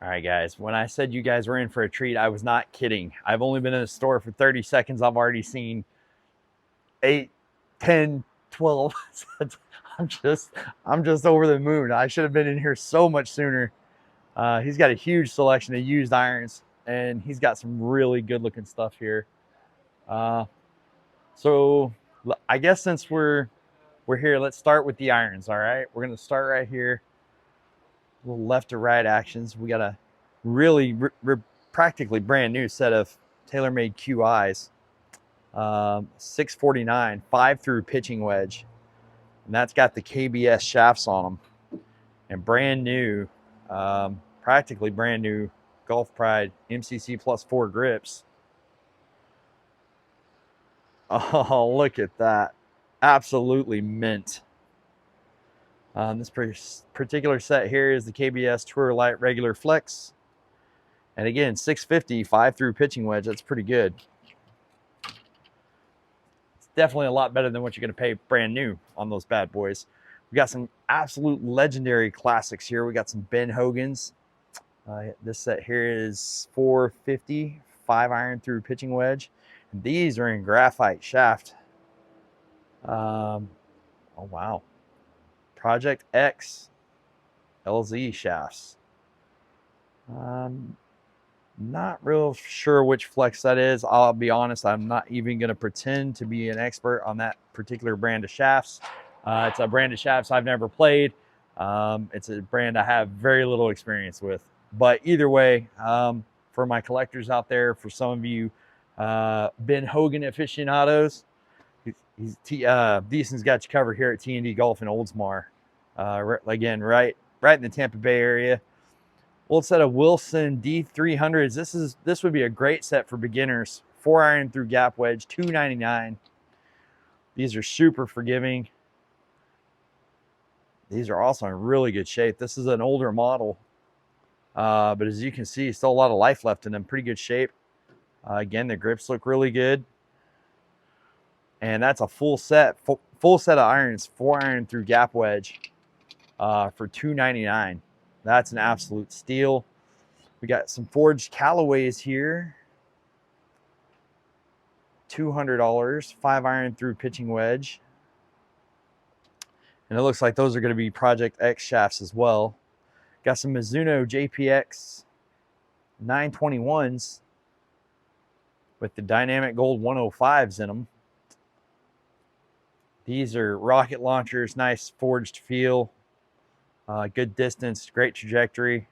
All right, guys, when I said you guys were in for a treat, I was not kidding. I've only been in the store for 30 seconds. I've already seen 8, 10, 12. I'm just, I'm just over the moon. I should have been in here so much sooner. He's got a huge selection of used irons, and he's got some really good looking stuff here. Uh, so I guess since we're here, let's start with the irons. All right, we're gonna start right here. Little left to right actions. We got a really practically brand new set of TaylorMade QIs. 649 5-through pitching wedge, and that's got the KBS shafts on them, and brand new, practically brand new Golf Pride MCC plus 4 grips. Oh, look at that. Absolutely mint. This particular set here is the KBS Tour Light Regular Flex. And again, 650 5-through pitching wedge. That's pretty good. It's definitely a lot better than what you're going to pay brand new on those bad boys. We got some absolute legendary classics here. We got some Ben Hogan's. This set here is 450 5-iron through pitching wedge. And these are in graphite shaft. Oh, wow. Project X LZ shafts. Not real sure which flex that is. I'll be honest, I'm not even going to pretend to be an expert on that particular brand of shafts. It's a brand of shafts I've never played. It's a brand I have very little experience with. But either way, for my collectors out there, for some of you Ben Hogan aficionados, Deason's got you covered here at T&D Golf in Oldsmar. Again, right in the Tampa Bay area. Old set of Wilson D300s. This would be a great set for beginners. 4-iron through gap wedge, $299. These are super forgiving. These are also in really good shape. This is an older model, but as you can see, still a lot of life left in them. Pretty good shape. Again, the grips look really good. And that's a full set of irons, 4-iron through gap wedge, for $299. That's an absolute steal. We got some forged Callaways here. $200, 5-iron through pitching wedge. And it looks like those are going to be Project X shafts as well. Got some Mizuno JPX 921s with the Dynamic Gold 105s in them. These are rocket launchers, nice forged feel. Good distance, great trajectory,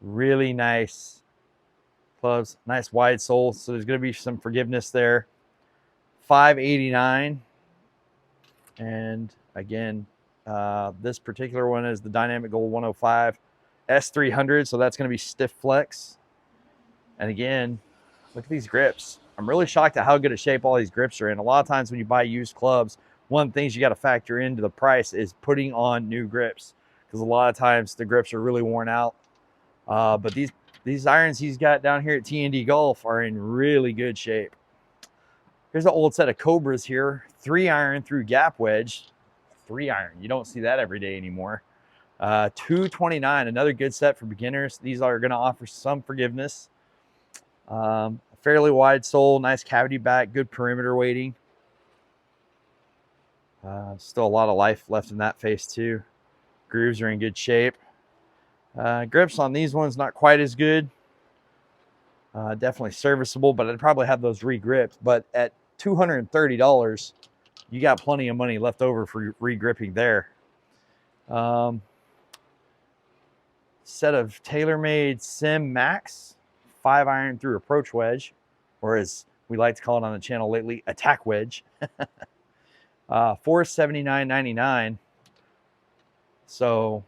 really nice clubs, nice wide sole. So there's going to be some forgiveness there. $589, and again, this particular one is the Dynamic Gold 105 S300, so that's going to be stiff flex. And again, look at these grips. I'm really shocked at how good a shape all these grips are in. A lot of times when you buy used clubs, one of the things you got to factor into the price is putting on new grips, because a lot of times the grips are really worn out. But these irons he's got down here at T&D Golf are in really good shape. Here's an old set of Cobras here, 3-iron through gap wedge. 3-iron, you don't see that every day anymore. $229, another good set for beginners. These are going to offer some forgiveness. Fairly wide sole, nice cavity back, good perimeter weighting. Still a lot of life left in that face too. Grooves are in good shape. Grips on these ones not quite as good. Definitely serviceable, but I'd probably have those re-gripped. But at $230, you got plenty of money left over for re-gripping there. Set of TaylorMade Sim Max 5-iron through approach wedge, or as we like to call it on the channel lately, attack wedge. $479.99. So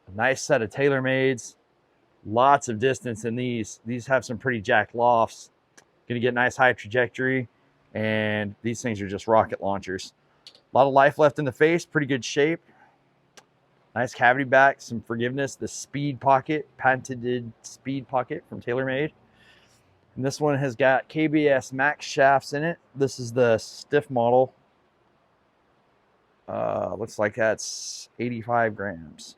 a nice set of TaylorMades. Lots of distance in these. These have some pretty jacked lofts. Going to get nice high trajectory, and these things are just rocket launchers. A lot of life left in the face. Pretty good shape. Nice cavity back, some forgiveness. The speed pocket, patented speed pocket from TaylorMade. And this one has got KBS Max shafts in it. This is the stiff model. Looks like that's 85 grams.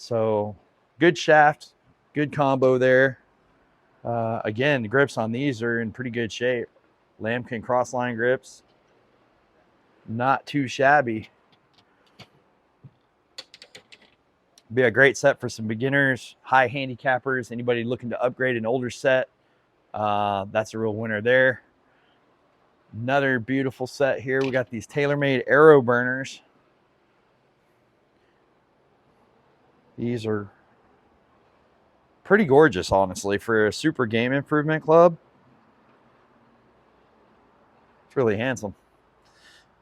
So good shaft, good combo there. Again, the grips on these are in pretty good shape. Lambkin crossline grips, not too shabby. Be a great set for some beginners, high handicappers, anybody looking to upgrade an older set. That's a real winner there. Another beautiful set here. We got these TaylorMade arrow burners. These are pretty gorgeous, honestly, for a super game improvement club. It's really handsome.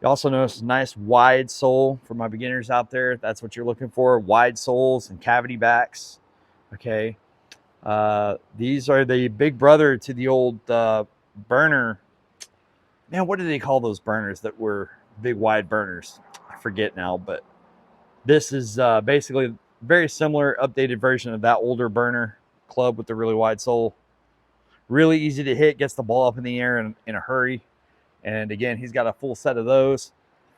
You also notice a nice wide sole for my beginners out there. That's what you're looking for, wide soles and cavity backs. Okay. These are the big brother to the old burner. Man, what do they call those burners that were big wide burners? I forget now, but this is basically very similar updated version of that older burner club with the really wide sole. Really easy to hit, gets the ball up in the air in a hurry. And again, he's got a full set of those.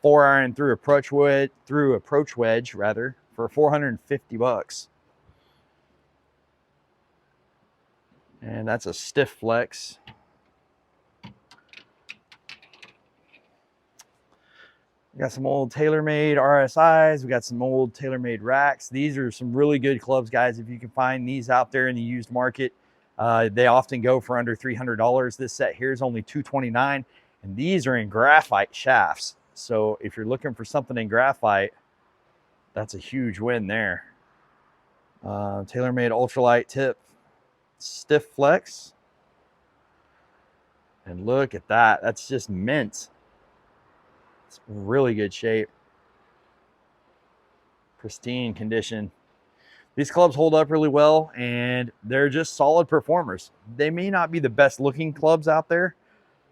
4-iron through approach wedge rather, for $450. And that's a stiff flex. We got some old TaylorMade RSIs. We got some old TaylorMade racks. These are some really good clubs, guys. If you can find these out there in the used market, they often go for under $300. This set here is only $229, and these are in graphite shafts. So if you're looking for something in graphite, that's a huge win there. TaylorMade ultralight tip stiff flex. And look at that. That's just mint. It's really good shape. Pristine condition. These clubs hold up really well, and they're just solid performers. They may not be the best looking clubs out there,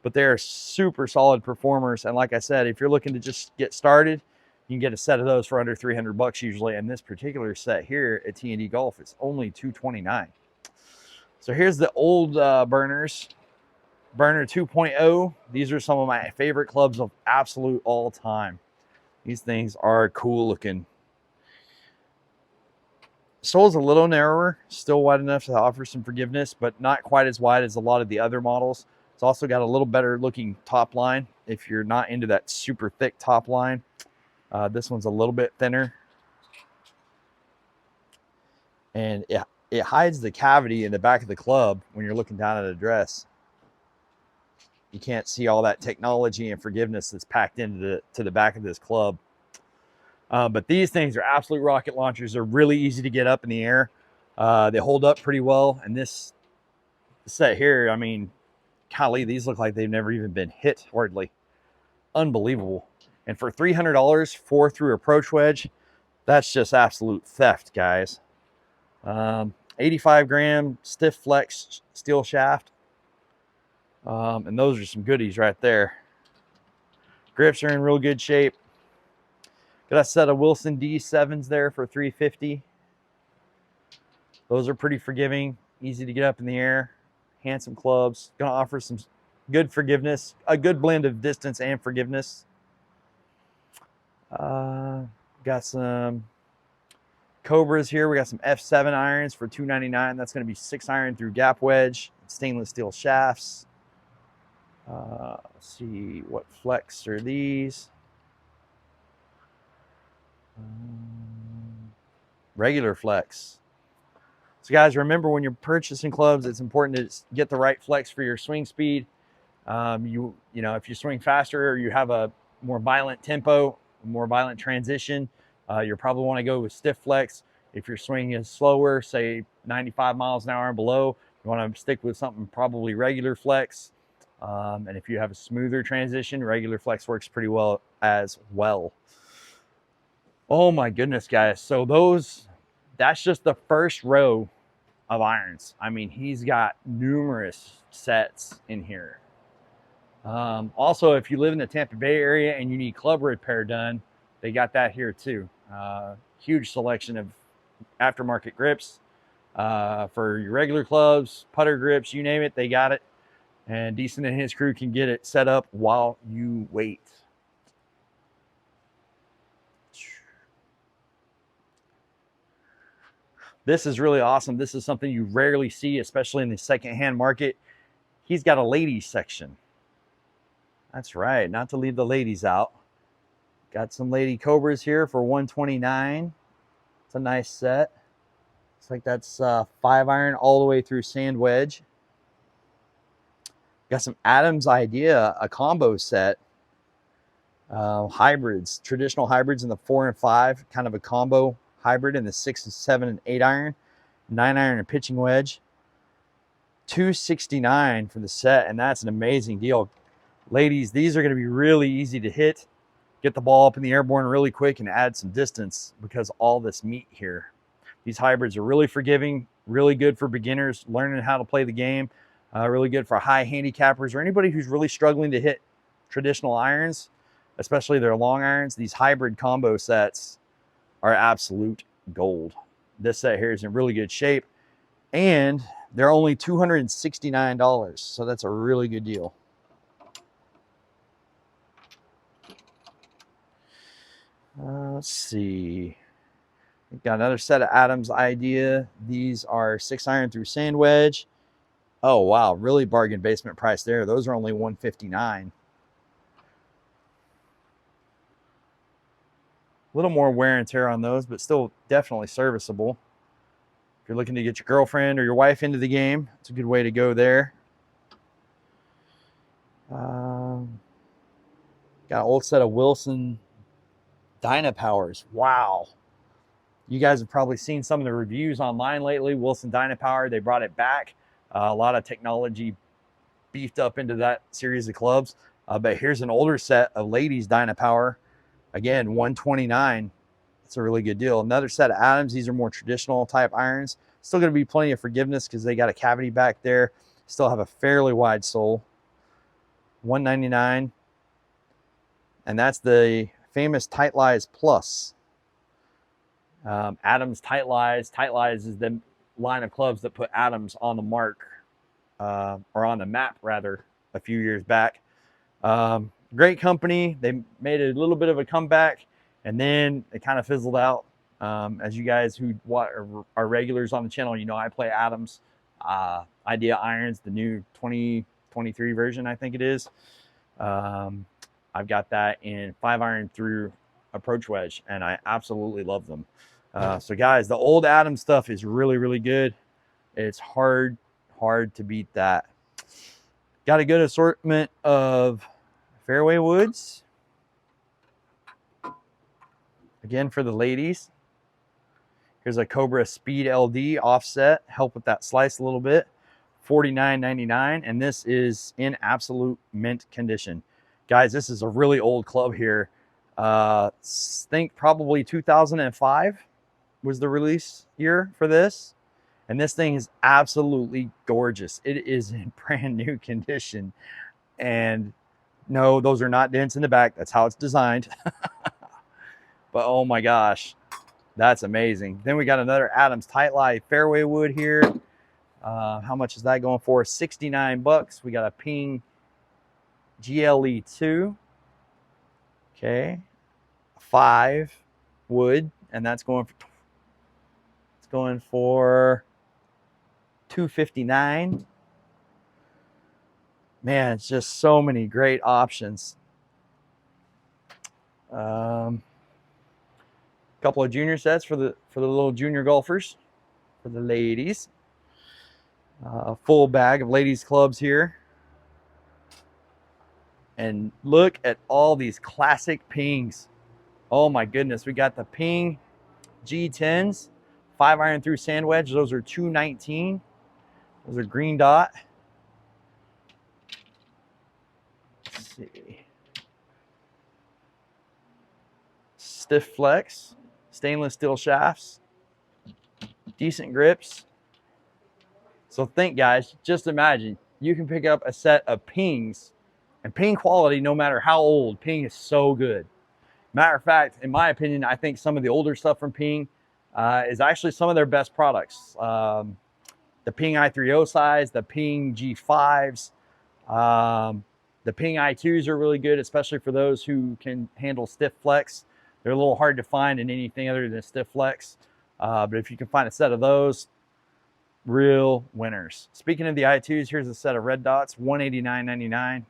but they're super solid performers. And like I said, if you're looking to just get started, you can get a set of those for under $300 usually. And this particular set here at T&D Golf is only $229. So here's the old burners. Burner 2.0. These are some of my favorite clubs of absolute all time. These things are cool looking. Sole's a little narrower, still wide enough to offer some forgiveness, but not quite as wide as a lot of the other models. It's also got a little better looking top line if you're not into that super thick top line. This one's a little bit thinner. And it hides the cavity in the back of the club when you're looking down at a dress. You can't see all that technology and forgiveness that's packed into the back of this club. But these things are absolute rocket launchers. They're really easy to get up in the air. They hold up pretty well. And this set here, I mean, golly, these look like they've never even been hit hardly. Unbelievable. And for $300, 4 through approach wedge, that's just absolute theft, guys. 85 gram stiff flex steel shaft. And those are some goodies right there. Grips are in real good shape. Got a set of Wilson D7s there for $350. Those are pretty forgiving, easy to get up in the air. Handsome clubs. Gonna offer some good forgiveness, a good blend of distance and forgiveness. Got some Cobras here. We got some F7 irons for $299. That's gonna be 6-iron through gap wedge, stainless steel shafts. Let's see, what flex are these? Regular flex. So guys, remember when you're purchasing clubs, it's important to get the right flex for your swing speed. You know, if you swing faster or you have a more violent tempo, more violent transition, you probably want to go with stiff flex. If your swing is slower, say 95 miles an hour and below, you want to stick with something probably regular flex. And if you have a smoother transition, regular flex works pretty well as well. Oh my goodness, guys. So that's just the first row of irons. I mean, he's got numerous sets in here. Also, if you live in the Tampa Bay area and you need club repair done, they got that here too. Huge selection of aftermarket grips for your regular clubs, putter grips, you name it, they got it. And Decent and his crew can get it set up while you wait. This is really awesome. This is something you rarely see, especially in the secondhand market. He's got a ladies section. That's right, not to leave the ladies out. Got some lady Cobras here for $129. It's a nice set. Looks like that's 5-iron all the way through sand wedge. Got some Adam's Idea, a combo set. Hybrids, traditional hybrids in the 4 and 5, kind of a combo hybrid in the 6 and 7 and 8-iron, 9-iron and pitching wedge. $269 for the set, and that's an amazing deal. Ladies, these are going to be really easy to hit. Get the ball up in the airborne really quick and add some distance because all this meat here. These hybrids are really forgiving, really good for beginners learning how to play the game, really good for high handicappers or anybody who's really struggling to hit traditional irons, especially their long irons. These hybrid combo sets are absolute gold. This set here is in really good shape, and they're only $269, so that's a really good deal. Let's see. We've got another set of Adam's Idea. These are 6-iron through sand wedge. Oh, wow. Really bargain basement price there. Those are only $159. A little more wear and tear on those, but still definitely serviceable. If you're looking to get your girlfriend or your wife into the game, it's a good way to go there. Got an old set of Wilson Dynapowers. Wow. You guys have probably seen some of the reviews online lately. Wilson Dynapower, they brought it back. A lot of technology beefed up into that series of clubs. But here's an older set of ladies Dynapower. Again, $129. It's a really good deal. Another set of Adams. These are more traditional type irons. Still going to be plenty of forgiveness because they got a cavity back there. Still have a fairly wide sole. $199. And that's the famous Tight Lies Plus. Adams Tight Lies. Tight Lies is the line of clubs that put Adams on the mark, or on the map rather, a few years back. Great company. They made a little bit of a comeback, and then it kind of fizzled out. As you guys who are regulars on the channel, you know I play Adams Idea irons, the new 2023 version, I think it is. I've got that in 5-iron through approach wedge, and I absolutely love them. So guys, the old Adams stuff is really, really good. It's hard to beat that. Got a good assortment of fairway woods. Again, for the ladies. Here's a Cobra Speed LD offset. Help with that slice a little bit. $49.99, and this is in absolute mint condition. Guys, this is a really old club here. Think probably 2005 was the release year for this. And this thing is absolutely gorgeous. It is in brand new condition. And no, those are not dents in the back. That's how it's designed. But oh my gosh, that's amazing. Then we got another Adams Tight Lie fairway wood here. How much is that going for? 69 bucks. We got a Ping GLE2. Okay. 5 wood, and that's going for $259. Man, it's just so many great options. Couple of junior sets for the little junior golfers, for the ladies. A full bag of ladies clubs here. And look at all these classic Pings. Oh my goodness, we got the Ping G10s, 5-iron through sand wedge. Those are $219. Those are green dot. Let's see. Stiff flex, stainless steel shafts, decent grips. So think, guys, just imagine you can pick up a set of Pings, and Ping quality, no matter how old, Ping is so good. Matter of fact, in my opinion, I think some of the older stuff from Ping is actually some of their best products. The Ping i3O size, the Ping G5s, the Ping i2s are really good, especially for those who can handle stiff flex. They're a little hard to find in anything other than stiff flex. But if you can find a set of those, real winners. Speaking of the I2s, here's a set of red dots, $189.99. It's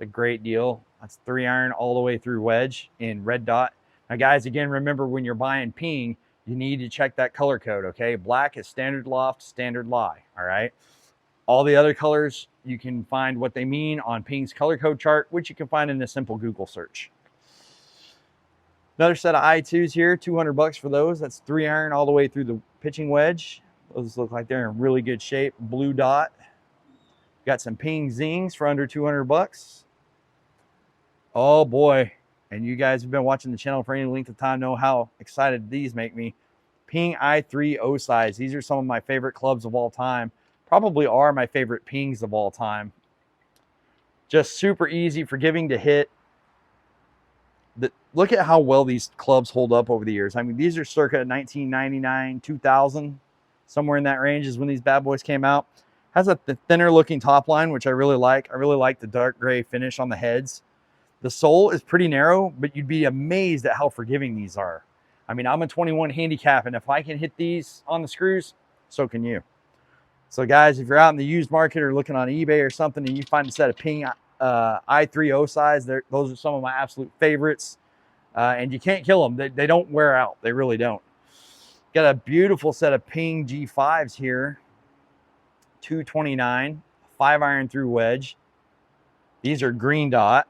a great deal. That's 3-iron all the way through wedge in red dot. Now, guys, again, remember when you're buying ping, you need to check that color code, okay? Black is standard loft, standard lie, all right? All the other colors, you can find what they mean on Ping's color code chart, which you can find in a simple Google search. Another set of I2s here, 200 bucks for those. That's 3-iron all the way through the pitching wedge. Those look like they're in really good shape. Blue dot. Got some Ping Zings for under 200 bucks. Oh boy. And you guys have been watching the channel for any length of time know how excited these make me. Ping i3 O size. These are some of my favorite clubs of all time. Probably are my favorite pings of all time. Just super easy, forgiving to hit. Look at how well these clubs hold up over the years. I mean, these are circa 1999, 2000, somewhere in that range is when these bad boys came out. Has a thinner looking top line, which I really like. I really like the dark gray finish on the heads. The sole is pretty narrow, but you'd be amazed at how forgiving these are. I mean, I'm a 21 handicap, and if I can hit these on the screws, so can you. So guys, if you're out in the used market or looking on eBay or something and you find a set of Ping i3 O size, those are some of my absolute favorites. And you can't kill them. They don't wear out. They really don't. Got a beautiful set of Ping G5s here. 229, 5-iron through wedge. These are green dot.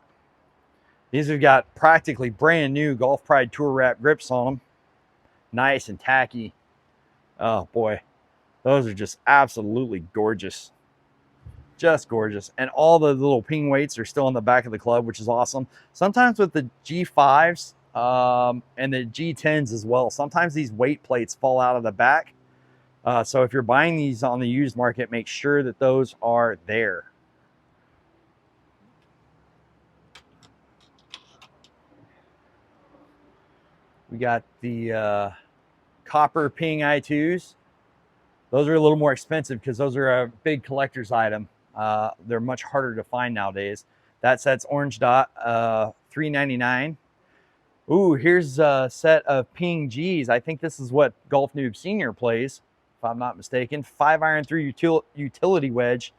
These have got practically brand new Golf Pride Tour Wrap grips on them. Nice and tacky. Oh boy. Those are just absolutely gorgeous. Just gorgeous. And all the little Ping weights are still on the back of the club, which is awesome. Sometimes with the G5s and the G10s as well, sometimes these weight plates fall out of the back. So if you're buying these on the used market, make sure that those are there. We got the copper Ping i2s. Those are a little more expensive because those are a big collector's item. They're much harder to find nowadays. That set's orange dot, $3.99. Ooh, here's a set of Ping Gs. I think this is what Golf Noob Senior plays, if I'm not mistaken. 5-iron through utility wedge,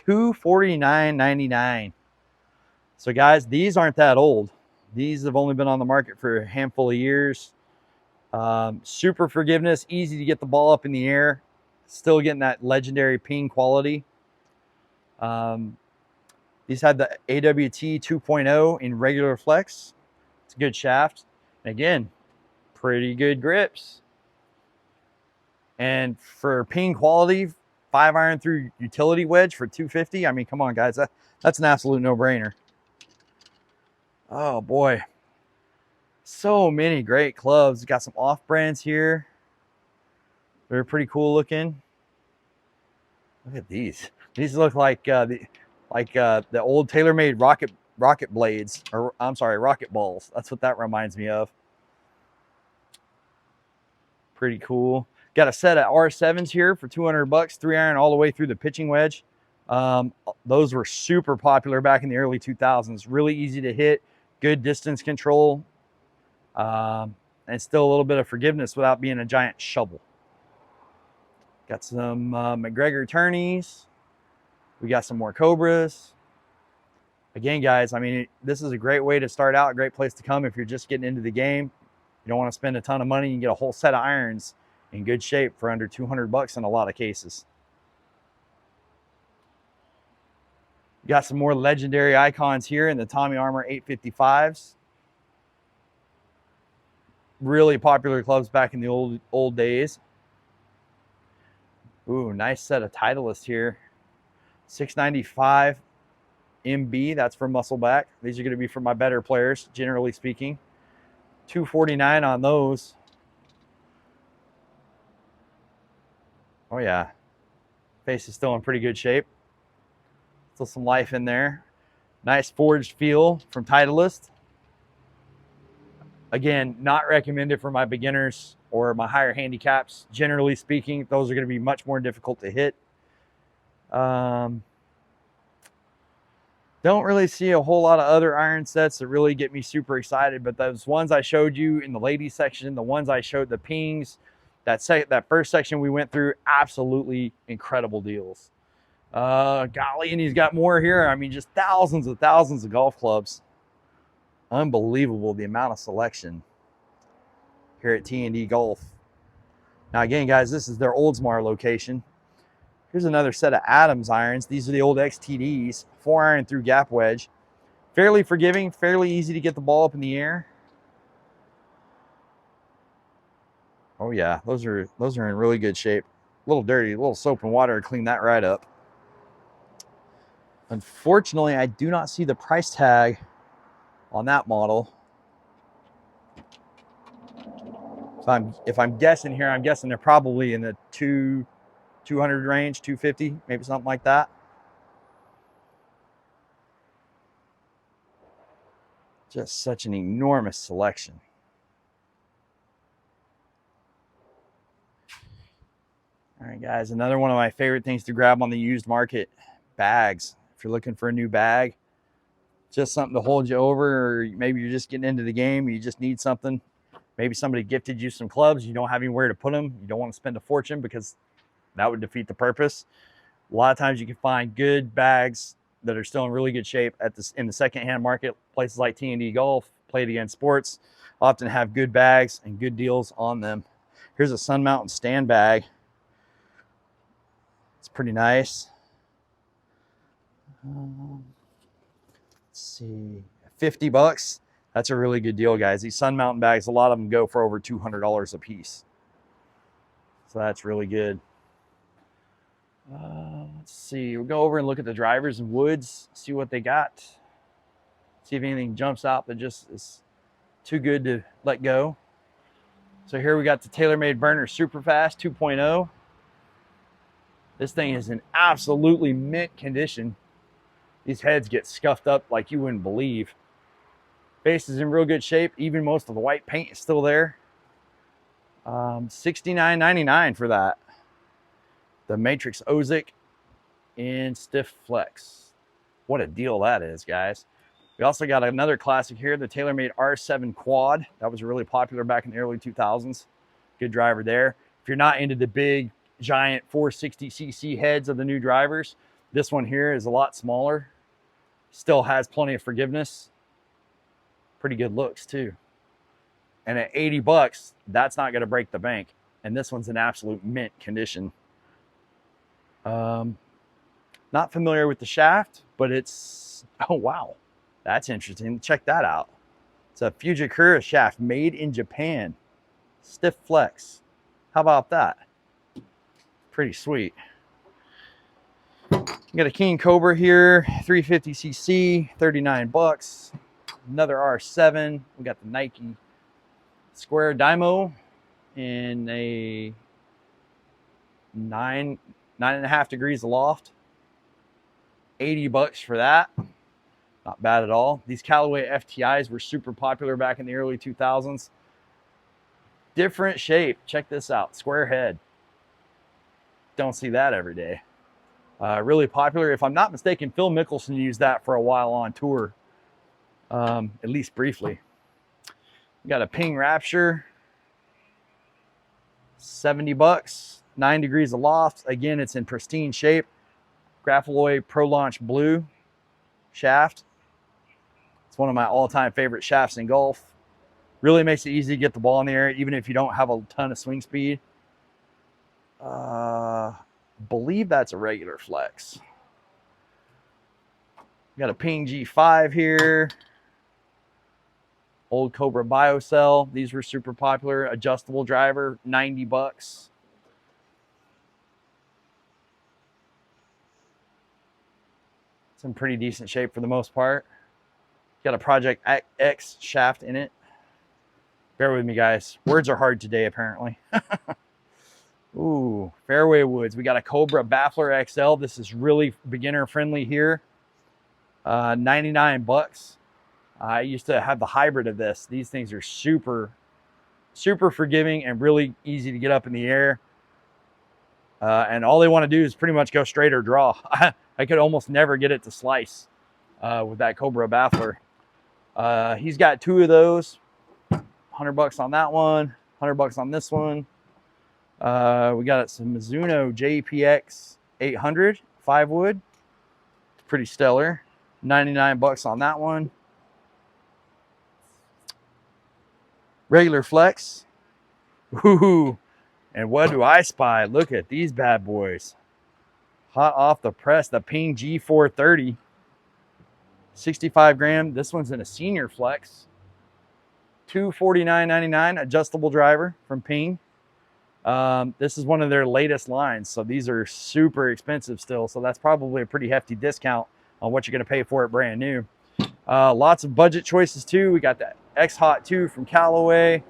$249.99. So guys, these aren't that old. These have only been on the market for a handful of years. Super forgiveness, easy to get the ball up in the air. Still getting that legendary Ping quality. These had the AWT 2.0 in regular flex. It's a good shaft. And again, pretty good grips. And for Ping quality, 5-iron through utility wedge for $250. I mean, come on, guys. That's an absolute no-brainer. Oh, boy. So many great clubs. Got some off-brands here. They're pretty cool looking. Look at these. These look like the old TaylorMade rocket blades, or I'm sorry, rocket balls. That's what that reminds me of. Pretty cool. Got a set of R7s here for 200 bucks, 3-iron all the way through the pitching wedge. Those were super popular back in the early 2000s. Really easy to hit, good distance control, and still a little bit of forgiveness without being a giant shovel. Got some McGregor tourneys. We got some more Cobras. Again, guys, I mean, this is a great way to start out, a great place to come if you're just getting into the game. You don't want to spend a ton of money. You can get a whole set of irons in good shape for under 200 bucks in a lot of cases. We got some more legendary icons here in the Tommy Armour 855s. Really popular clubs back in the old days. Ooh, nice set of Titleist here. 695 MB, that's for muscleback. These are going to be for my better players, generally speaking. $249 on those. Oh yeah, face is still in pretty good shape. Still some life in there. Nice forged feel from Titleist. Again, not recommended for my beginners or my higher handicaps. Generally speaking, those are going to be much more difficult to hit. Don't really see a whole lot of other iron sets that really get me super excited, but those ones I showed you in the ladies section, the ones I showed, the pings, that first section we went through, absolutely incredible deals. Golly, and he's got more here. I mean, just thousands of golf clubs. Unbelievable the amount of selection here at T&D Golf. Now again, guys, this is their Oldsmar location. Here's another set of Adams irons. These are the old XTDs, 4-iron through gap wedge. Fairly forgiving, fairly easy to get the ball up in the air. Oh yeah, those are in really good shape. A little dirty, a little soap and water to clean that right up. Unfortunately, I do not see the price tag on that model. So if I'm guessing here, I'm guessing they're probably in the 200 range, 250, maybe something like that. Just such an enormous selection. All right, guys, another one of my favorite things to grab on the used market, bags. If you're looking for a new bag, just something to hold you over, or maybe you're just getting into the game, you just need something. Maybe somebody gifted you some clubs, you don't have anywhere to put them, you don't want to spend a fortune because that would defeat the purpose. A lot of times you can find good bags that are still in really good shape in the secondhand market. Places like T&D Golf, Play It Again Sports, often have good bags and good deals on them. Here's a Sun Mountain stand bag. It's pretty nice. Let's see, 50 bucks. That's a really good deal, guys. These Sun Mountain bags, a lot of them go for over $200 a piece. So that's really good. Let's see, we'll go over and look at the drivers and woods, see what they got. See if anything jumps out that just is too good to let go. So here we got the TaylorMade Burner Superfast 2.0. This thing is in absolutely mint condition. These heads get scuffed up like you wouldn't believe. Base is in real good shape. Even most of the white paint is still there. $69.99 for that. The Matrix Ozic in Stiff Flex. What a deal that is, guys. We also got another classic here, the TaylorMade R7 Quad. That was really popular back in the early 2000s. Good driver there. If you're not into the big, giant 460cc heads of the new drivers, this one here is a lot smaller. Still has plenty of forgiveness. Pretty good looks, too. And at 80 bucks, that's not going to break the bank. And this one's in absolute mint condition. Not familiar with the shaft, but it's, oh wow, that's interesting. Check that out. It's a Fujikura shaft made in Japan. Stiff Flex. How about that? Pretty sweet. We got a King Cobra here, 350cc, 39 bucks. Another R7. We got the Nike Square Dymo in a 9.5 degrees aloft. 80 bucks for that. Not bad at all. These Callaway FTIs were super popular back in the early 2000s. Different shape. Check this out. Square head. Don't see that every day. Really popular. If I'm not mistaken, Phil Mickelson used that for a while on tour. At least briefly. We got a Ping Rapture. 70 bucks. 9 degrees aloft. Again, it's in pristine shape. Grafaloy Pro Launch Blue shaft. It's one of my all-time favorite shafts in golf. Really makes it easy to get the ball in the air, even if you don't have a ton of swing speed. Believe that's a regular flex. Got a Ping G5 here. Old Cobra BioCell. These were super popular. Adjustable driver, 90 bucks. It's in pretty decent shape for the most part. Got a Project X shaft in it. Bear with me, guys. Words are hard today, apparently. Ooh, fairway woods. We got a Cobra Baffler XL. This is really beginner friendly here. 99 bucks. I used to have the hybrid of this. These things are super forgiving and really easy to get up in the air. And all they want to do is pretty much go straight or draw. I could almost never get it to slice. with that Cobra baffler. He's got 2 of those. $100 on that one. $100 on this one. We got some Mizuno JPX 800 5 wood. Pretty stellar. $99 on that one. Regular flex. Ooh. And what do I spy? Look at these bad boys. Hot off the press, the Ping G430. 65 gram. This one's in a senior flex. $249.99 adjustable driver from Ping. This is one of their latest lines, so these are super expensive still. So that's probably a pretty hefty discount on what you're going to pay for it brand new. Lots of budget choices too. We got the X Hot 2 from Callaway.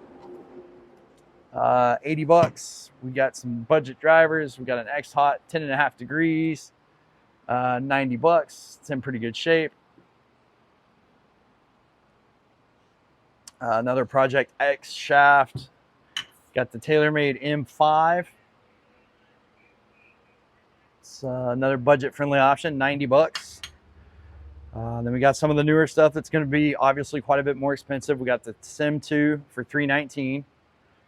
$80. We got some budget drivers. We got an X Hot 10.5 degrees. $90. It's in pretty good shape. Another Project X shaft. Got the TaylorMade M5. It's another budget-friendly option, $90. Then we got some of the newer stuff that's going to be obviously quite a bit more expensive. We got the Sim 2 for $319.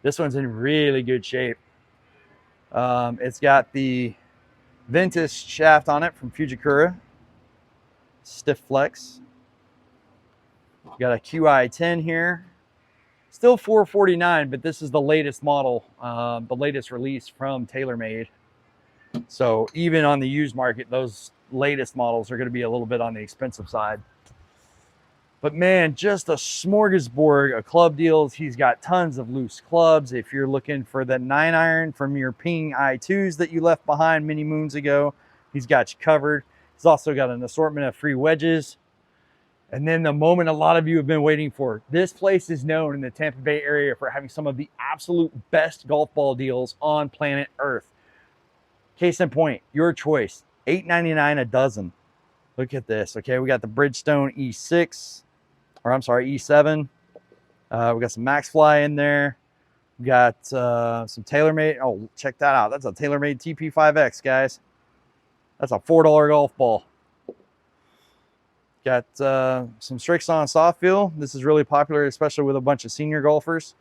This one's in really good shape. It's got the Ventus shaft on it from Fujikura. Stiff flex. Got a QI10 here. Still $449, but this is the latest model, the latest release from TaylorMade. So even on the used market, those latest models are going to be a little bit on the expensive side. But man, just a smorgasbord of club deals. He's got tons of loose clubs. If you're looking for the 9-iron from your Ping i2s that you left behind many moons ago, he's got you covered. He's also got an assortment of free wedges. And then the moment a lot of you have been waiting for. This place is known in the Tampa Bay area for having some of the absolute best golf ball deals on planet Earth. Case in point, your choice, $8.99 a dozen. Look at this. Okay, we got the Bridgestone E6, or I'm sorry, E7. We got some Maxfly in there. We got some TaylorMade. Oh, check that out. That's a TaylorMade TP5X, guys. That's a $4 golf ball. Got some Strixon soft feel. This is really popular, especially with a bunch of senior golfers.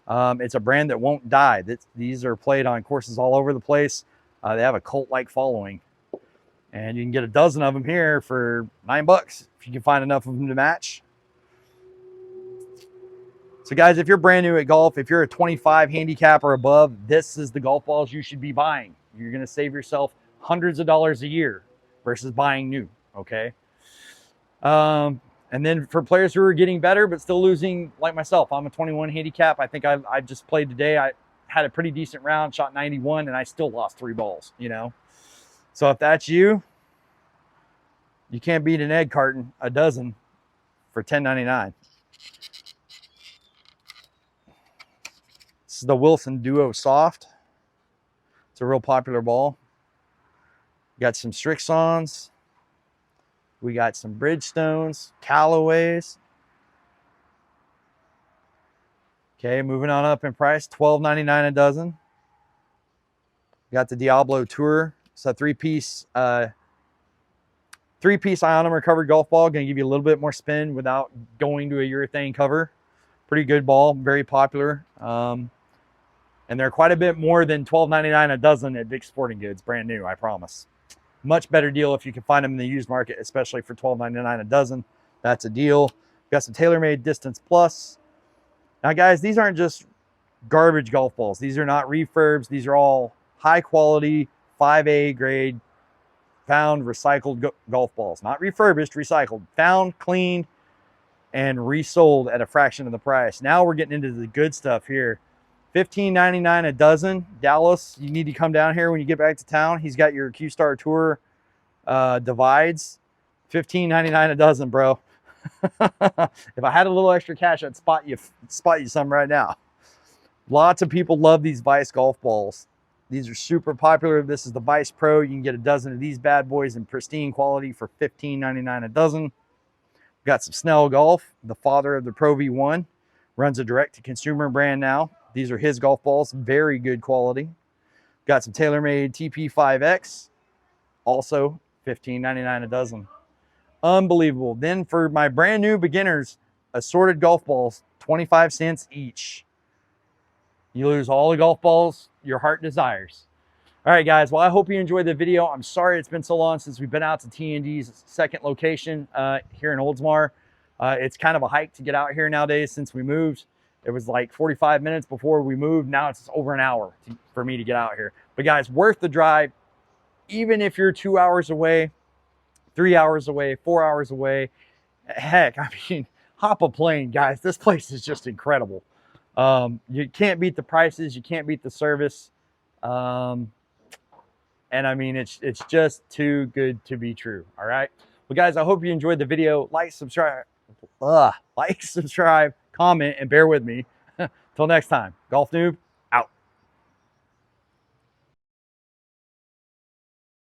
It's a brand that won't die. These are played on courses all over the place. They have a cult-like following. And you can get a dozen of them here for $9 if you can find enough of them to match. So guys, if you're brand new at golf, if you're a 25 handicap or above, this is the golf balls you should be buying. You're going to save yourself hundreds of dollars a year versus buying new, okay? And then for players who are getting better but still losing, like myself, I'm a 21 handicap. I think I just played today. I had a pretty decent round, shot 91, and I still lost 3 balls, you know? So if that's you, you can't beat an egg carton a dozen for $10.99. This is the Wilson Duo Soft. It's a real popular ball. Got some Strixons. We got some Bridgestones, Callaways. Okay, moving on up in price, $12.99 a dozen. Got the Diablo Tour. It's a three-piece ionomer covered golf ball. Going to give you a little bit more spin without going to a urethane cover. Pretty good ball, very popular. And they're quite a bit more than $12.99 a dozen at Dick's Sporting Goods, brand new, I promise. Much better deal if you can find them in the used market, especially for $12.99 a dozen. That's a deal. We've got some TaylorMade Distance Plus. Now, guys, these aren't just garbage golf balls. These are not refurbs. These are all high quality, 5A grade, found recycled golf balls. Not refurbished, recycled. Found, cleaned, and resold at a fraction of the price. Now we're getting into the good stuff here. $15.99 a dozen. Dallas, you need to come down here when you get back to town. He's got your Q-Star Tour divides. $15.99 a dozen, bro. If I had a little extra cash, I'd spot you some right now. Lots of people love these Vice golf balls. These are super popular. This is the Vice Pro. You can get a dozen of these bad boys in pristine quality for $15.99 a dozen. We've got some Snell Golf, the father of the Pro V1. Runs a direct-to-consumer brand now. These are his golf balls, very good quality. Got some TaylorMade TP5X, also $15.99 a dozen. Unbelievable. Then for my brand new beginners, assorted golf balls, 25 cents each. You lose all the golf balls your heart desires. All right, guys. Well, I hope you enjoyed the video. I'm sorry it's been so long since we've been out to T&D's second location here in Oldsmar. It's kind of a hike to get out here nowadays since we moved. It was like 45 minutes before we moved. Now it's over an hour for me to get out here. But guys, worth the drive. Even if you're 2 hours away, 3 hours away, 4 hours away, heck, I mean, hop a plane, guys. This place is just incredible. You can't beat the prices. You can't beat the service. And I mean, it's just too good to be true. All right. Well, guys, I hope you enjoyed the video. Like, subscribe, comment, and bear with me. Till next time, Golf Noob.